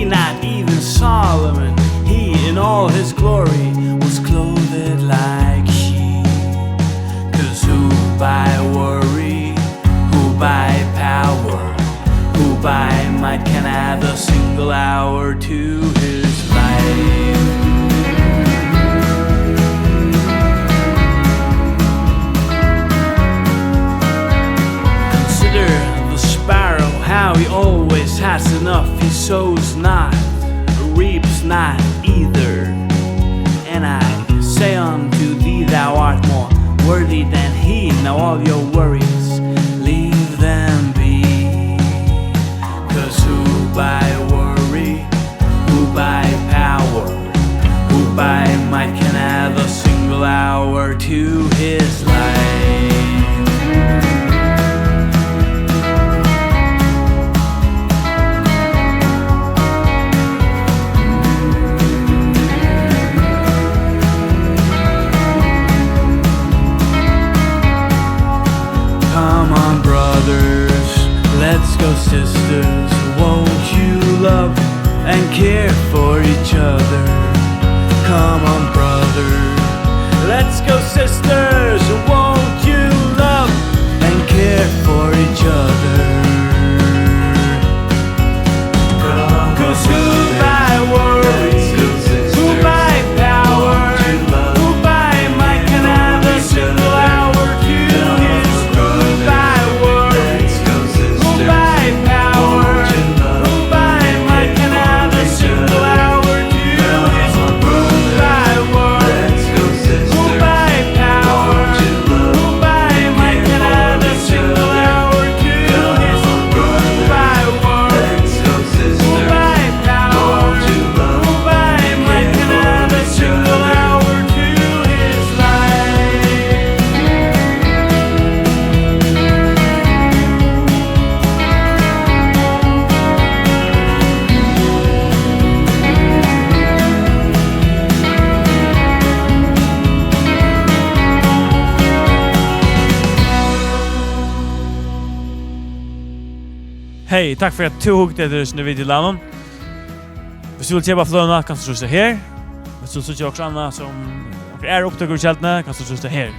not even Solomon, he in all his glory was clothed like she. 'Cause who by worry, who by power, who by might can add a single hour to his life? Consider the sparrow, how he always has enough. He sows not, reaps not either. And I say unto thee, thou art more worthy than he. Now all your worries, leave them be. 'Cause who by worry, who by power, who by might can add a single hour to his life? Come on, brothers, let's go, sisters. Won't you love and care for each other? Come on, brothers, let's go, sisters. Won't you love and care for each other? 'Cause who by worry, who by power, who by might can add a single hour to his. Who by worry, who by power, who by might can add a single hour to his. Who by worry, who by power, who by might can add a single hour to his. Who by worry, who by power, who by might can add a single hour to his life. Hej, tack för att du huggt efter den videolammen. Hvis du vill se på flöna kan du trycka här. Hvis du vill se också annat som är upptag ur kältene kan du trycka här.